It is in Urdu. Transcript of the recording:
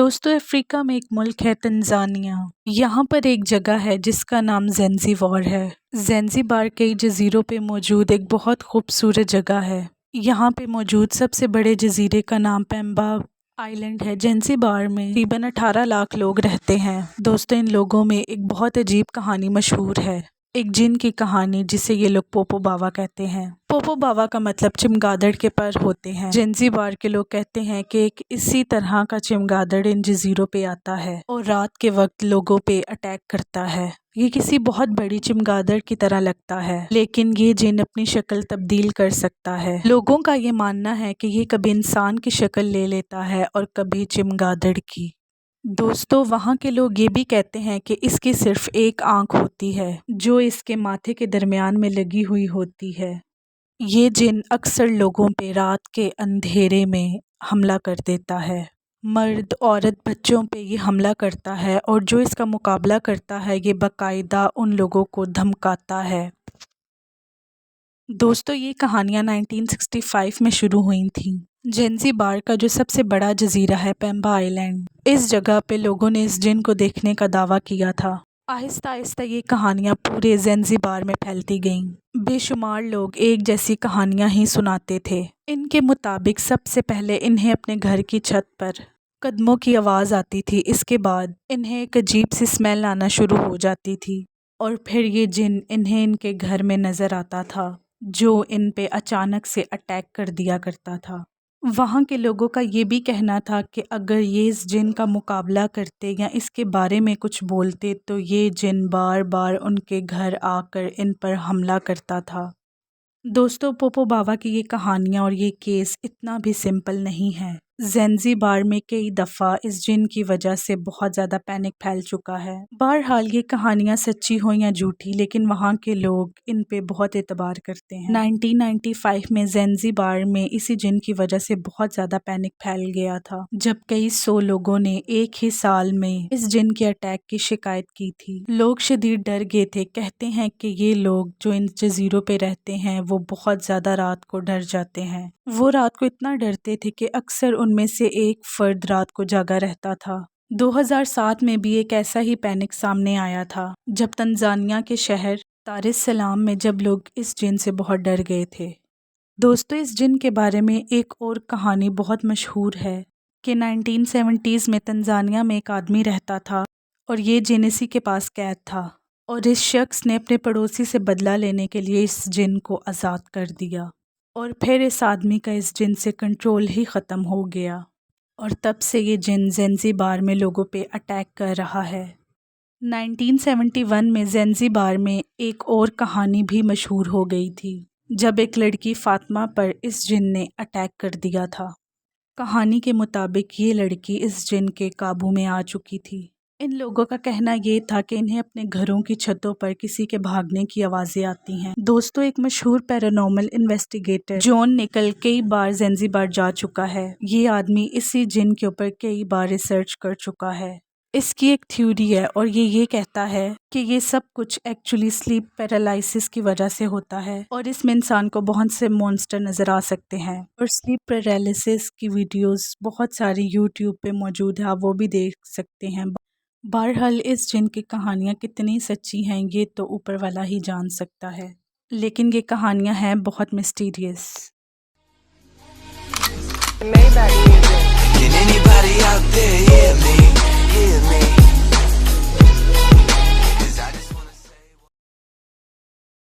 دوستو افریقہ میں ایک ملک ہے تنزانیہ۔ یہاں پر ایک جگہ ہے جس کا نام زنزیبار ہے۔ زنزیبار کئی جزیروں پہ موجود ایک بہت خوبصورت جگہ ہے۔ یہاں پہ موجود سب سے بڑے جزیرے کا نام پیمبا آئی لینڈ ہے۔ زنزیبار میں تقریباً 18 لاکھ لوگ رہتے ہیں۔ دوستو ان لوگوں میں ایک بہت عجیب کہانی مشہور ہے، ایک جن کی کہانی جسے یہ لوگ پوپو باوا کہتے ہیں۔ پوپو باوا کا مطلب چمگادڑ کے پر ہوتے ہیں۔ زنزیبار کے لوگ کہتے ہیں کہ ایک اسی طرح کا چمگادڑ ان جزیروں پہ آتا ہے اور رات کے وقت لوگوں پہ اٹیک کرتا ہے۔ یہ کسی بہت بڑی چمگادڑ کی طرح لگتا ہے، لیکن یہ جن اپنی شکل تبدیل کر سکتا ہے۔ لوگوں کا یہ ماننا ہے کہ یہ کبھی انسان کی شکل لے لیتا ہے اور کبھی چمگادڑ کی۔ دوستو وہاں کے لوگ یہ بھی کہتے ہیں کہ اس کی صرف ایک آنکھ ہوتی ہے جو اس کے ماتھے کے درمیان میں لگی ہوئی ہوتی ہے۔ یہ جن اکثر لوگوں پہ رات کے اندھیرے میں حملہ کر دیتا ہے۔ مرد، عورت، بچوں پہ یہ حملہ کرتا ہے اور جو اس کا مقابلہ کرتا ہے یہ باقاعدہ ان لوگوں کو دھمکاتا ہے۔ دوستو یہ کہانیاں 1965 میں شروع ہوئی تھیں۔ زنزیبار کا جو سب سے بڑا جزیرہ ہے پیمبا آئی لینڈ، اس جگہ پہ لوگوں نے اس جن کو دیکھنے کا دعویٰ کیا تھا۔ آہستہ آہستہ یہ کہانیاں پورے زنزیبار میں پھیلتی گئیں۔ بے شمار لوگ ایک جیسی کہانیاں ہی سناتے تھے۔ ان کے مطابق سب سے پہلے انہیں اپنے گھر کی چھت پر قدموں کی آواز آتی تھی، اس کے بعد انہیں ایک عجیب سی اسمیل آنا شروع ہو جاتی تھی اور پھر یہ جن انہیں ان کے گھر میں نظر آتا تھا جو ان پہ اچانک سے اٹیک کر دیا کرتا تھا۔ وہاں کے لوگوں کا یہ بھی کہنا تھا کہ اگر یہ اس جن کا مقابلہ کرتے یا اس کے بارے میں کچھ بولتے تو یہ جن بار بار ان کے گھر آ کر ان پر حملہ کرتا تھا۔ دوستو پوپو باوا کی یہ کہانیاں اور یہ کیس اتنا بھی سمپل نہیں ہے۔ زنزیبار میں کئی دفعہ اس جن کی وجہ سے بہت زیادہ پینک پھیل چکا ہے۔ بہرحال یہ کہانیاں سچی ہوں یا جھوٹی، لیکن وہاں کے لوگ ان پہ بہت اعتبار کرتے ہیں۔ 1995 میں زنزیبار میں اسی جن کی وجہ سے بہت زیادہ پینک پھیل گیا تھا، جب کئی سو لوگوں نے ایک ہی سال میں اس جن کے اٹیک کی شکایت کی تھی۔ لوگ شدید ڈر گئے تھے۔ کہتے ہیں کہ یہ لوگ جو ان جزیروں پہ رہتے ہیں وہ بہت زیادہ رات کو ڈر جاتے ہیں۔ وہ رات کو اتنا ڈرتے تھے کہ اکثر ان میں سے ایک فرد رات کو جاگا رہتا تھا۔ 2007 میں بھی ایک ایسا ہی پینک سامنے آیا تھا جب تنزانیہ کے شہر دار السلام میں جب لوگ اس جن سے بہت ڈر گئے تھے۔ دوستو اس جن کے بارے میں ایک اور کہانی بہت مشہور ہے کہ 1970s میں تنزانیہ میں ایک آدمی رہتا تھا اور یہ جن اسی کے پاس قید تھا اور اس شخص نے اپنے پڑوسی سے بدلہ لینے کے لیے اس جن کو آزاد کر دیا اور پھر اس آدمی کا اس جن سے کنٹرول ہی ختم ہو گیا اور تب سے یہ جن زنزیبار میں لوگوں پہ اٹیک کر رہا ہے۔ 1971 میں زنزیبار میں ایک اور کہانی بھی مشہور ہو گئی تھی جب ایک لڑکی فاطمہ پر اس جن نے اٹیک کر دیا تھا۔ کہانی کے مطابق یہ لڑکی اس جن کے قابو میں آ چکی تھی۔ ان لوگوں کا کہنا یہ تھا کہ انہیں اپنے گھروں کی چھتوں پر کسی کے بھاگنے کی آوازیں آتی ہیں۔ دوستو ایک مشہور پیرانارمل انویسٹیگیٹر جان نکل کئی بار زنزیبار جا چکا ہے۔ یہ آدمی اسی جن کے اوپر کئی بار ریسرچ کر چکا ہے۔ اس کی ایک تھیوری ہے اور یہ کہتا ہے کہ یہ سب کچھ ایکچولی سلیپ پیرالائسس کی وجہ سے ہوتا ہے اور اس میں انسان کو بہت سے مونسٹر نظر آ سکتے ہیں اور سلیپ پیرالائسس کی ویڈیوز بہت ساری یوٹیوب پہ موجود ہے، آپ وہ بھی دیکھ سکتے ہیں۔ بہرحال اس جن کی کہانیاں کتنی سچی ہیں یہ تو اوپر والا ہی جان سکتا ہے، لیکن یہ کہانیاں ہیں بہت مسٹیریس۔ Can anybody out there hear me?